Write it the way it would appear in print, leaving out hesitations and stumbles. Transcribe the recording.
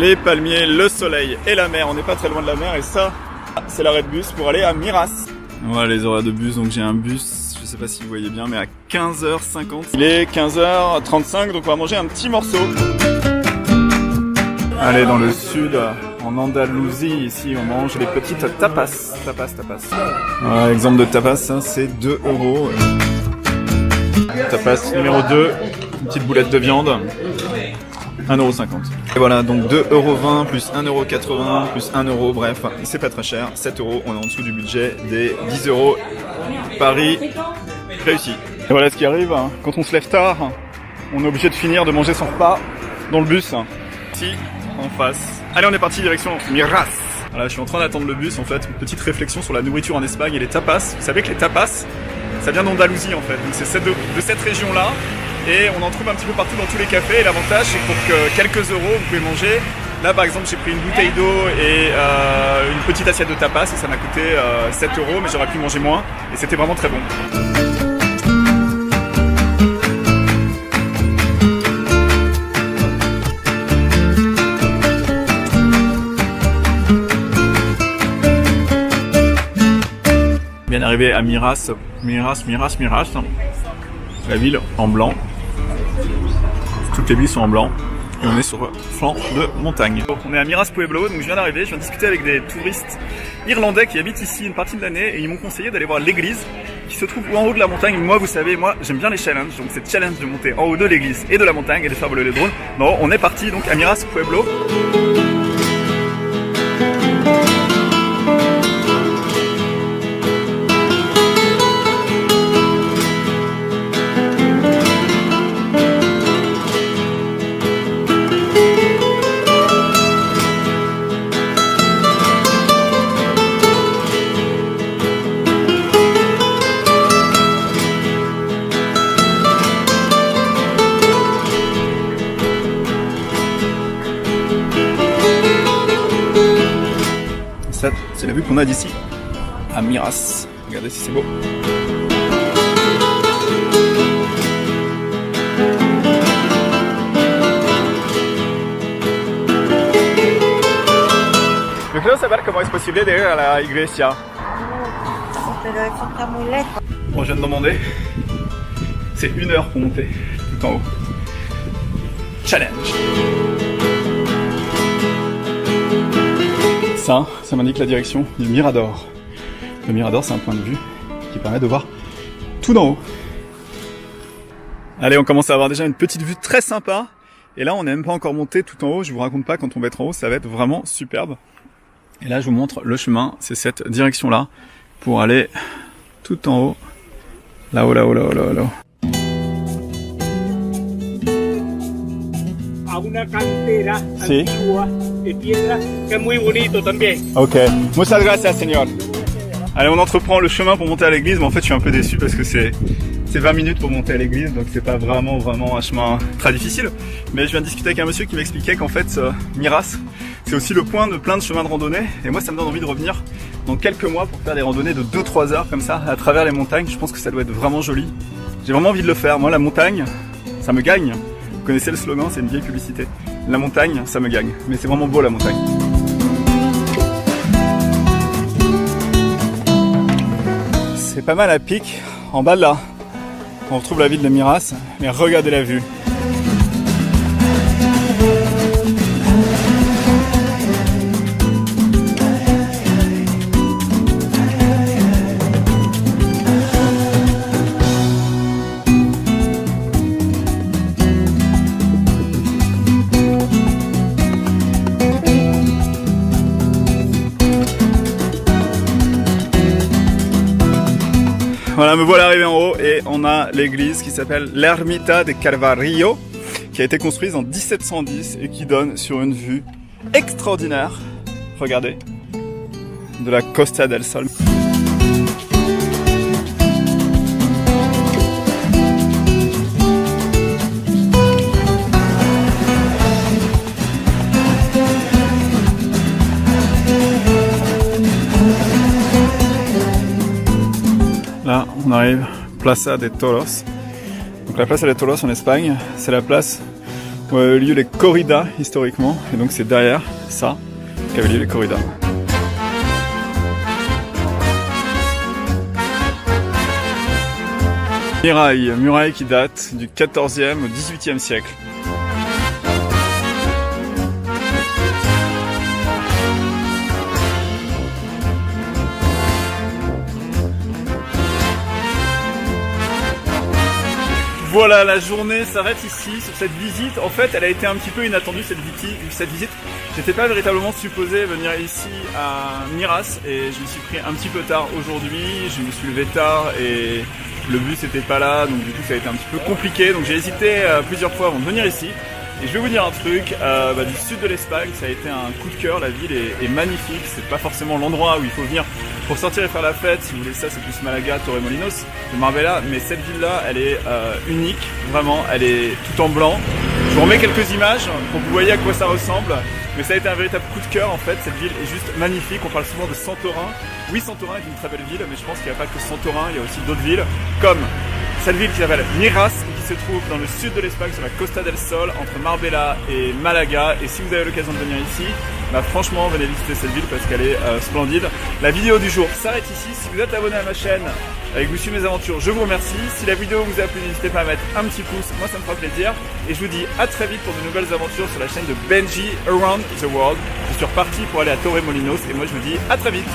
les palmiers, le soleil et la mer. On n'est pas très loin de la mer et ça, c'est l'arrêt de bus pour aller à Miras. Voilà les horaires de bus, donc j'ai un bus, je sais pas si vous voyez bien, mais à 15h50. Il est 15h35, donc on va manger un petit morceau. Allez, dans le sud, en Andalousie, ici on mange les petites tapas. Voilà, exemple de tapas, hein, c'est 2 €. Tapas numéro 2, une petite boulette de viande, 1,50 €. Et voilà, donc 2,20 € plus 1,80 € plus 1 €, bref, c'est pas très cher, 7 €, on est en dessous du budget des 10 €. Paris réussi. Et voilà ce qui arrive, hein. Quand on se lève tard, on est obligé de finir de manger son repas dans le bus. Ici, en face. Allez, on est parti direction Miras. Voilà, je suis en train d'attendre le bus, en fait, une petite réflexion sur la nourriture en Espagne et les tapas. Vous savez que les tapas, ça vient d'Andalousie en fait, donc c'est de cette région-là. Et on en trouve un petit peu partout dans tous les cafés. Et l'avantage, c'est que pour quelques euros, vous pouvez manger. Là, par exemple, j'ai pris une bouteille d'eau et une petite assiette de tapas. Et ça m'a coûté 7 €, mais j'aurais pu manger moins. Et c'était vraiment très bon. Bien arrivé à Miras. La ville en blanc. Toutes les villes sont en blanc. Et on est sur flanc de montagne. Donc on est à Miras Pueblo, donc je viens d'arriver, je viens discuter avec des touristes irlandais qui habitent ici une partie de l'année et ils m'ont conseillé d'aller voir l'église qui se trouve en haut de la montagne. Moi, vous savez, moi j'aime bien les challenges, donc c'est challenge de monter en haut de l'église et de la montagne et de faire voler les drones. Bon, on est parti donc à Miras Pueblo. Ça, c'est la vue qu'on a d'ici, à Miras. Regardez si c'est beau. Je quiero saber comment est-ce possible de ir a la iglesia. Bon, je viens de demander. C'est 1 heure pour monter tout en haut. Challenge. Ça m'indique la direction du Mirador. Le Mirador, c'est un point de vue qui permet de voir tout d'en haut. Allez, on commence à avoir déjà une petite vue très sympa. Et là, on n'est même pas encore monté tout en haut. Je vous raconte pas, quand on va être en haut, ça va être vraiment superbe. Et là, je vous montre le chemin. C'est cette direction-là pour aller tout en haut. Là-haut. Una cantera sí. Antigua de piedra que es muy bonito también. Ok, muchas gracias, señor. Allez, on entreprend le chemin pour monter à l'église, mais en fait, je suis un peu déçu parce que c'est 20 minutes pour monter à l'église, donc c'est pas vraiment un chemin très difficile. Mais je viens de discuter avec un monsieur qui m'expliquait qu'en fait, Miras, c'est aussi le point de plein de chemins de randonnée. Et moi, ça me donne envie de revenir dans quelques mois pour faire des randonnées de 2-3 heures comme ça, à travers les montagnes. Je pense que ça doit être vraiment joli. J'ai vraiment envie de le faire. Moi, la montagne, ça me gagne. Vous connaissez le slogan, c'est une vieille publicité. La montagne, ça me gagne. Mais c'est vraiment beau la montagne. C'est pas mal à pic. En bas de là, on retrouve la ville de Miras. Mais regardez la vue. Voilà, me voilà arrivé en haut et on a l'église qui s'appelle l'Ermita de Carvalho, qui a été construite en 1710 et qui donne sur une vue extraordinaire, regardez, de la Costa del Sol. Là, on arrive Plaza de Toros. Donc la Plaza de Toros en Espagne, c'est la place eu lieu les corridas historiquement, et donc c'est derrière ça qu'avaient lieu les corridas. Muraille qui date du 14e au 18e siècle. Voilà, la journée s'arrête ici sur cette visite. En fait, elle a été un petit peu inattendue cette visite. J'étais pas véritablement supposé venir ici à Miras et je me suis pris un petit peu tard aujourd'hui. Je me suis levé tard et le bus n'était pas là, donc du coup ça a été un petit peu compliqué. Donc j'ai hésité plusieurs fois avant de venir ici. Et je vais vous dire un truc, du sud de l'Espagne, ça a été un coup de cœur. La ville est magnifique. C'est pas forcément l'endroit où il faut venir pour sortir et faire la fête. Si vous voulez ça, c'est plus Malaga, Torremolinos, de Marbella. Mais cette ville-là, elle est unique, vraiment. Elle est tout en blanc. Je vous remets quelques images pour que vous voyez à quoi ça ressemble. Mais ça a été un véritable coup de cœur en fait. Cette ville est juste magnifique. On parle souvent de Santorin. Oui, Santorin est une très belle ville, mais je pense qu'il n'y a pas que Santorin. Il y a aussi d'autres villes comme cette ville qui s'appelle Miras, qui se trouve dans le sud de l'Espagne, sur la Costa del Sol, entre Marbella et Malaga. Et si vous avez l'occasion de venir ici, franchement, venez visiter cette ville parce qu'elle est splendide. La vidéo du jour s'arrête ici. Si vous êtes abonné à ma chaîne et que vous suivez mes aventures, je vous remercie. Si la vidéo vous a plu, n'hésitez pas à mettre un petit pouce, moi ça me fera plaisir. Et je vous dis à très vite pour de nouvelles aventures sur la chaîne de Benji Around the World. Je suis reparti pour aller à Torremolinos et moi je vous dis à très vite.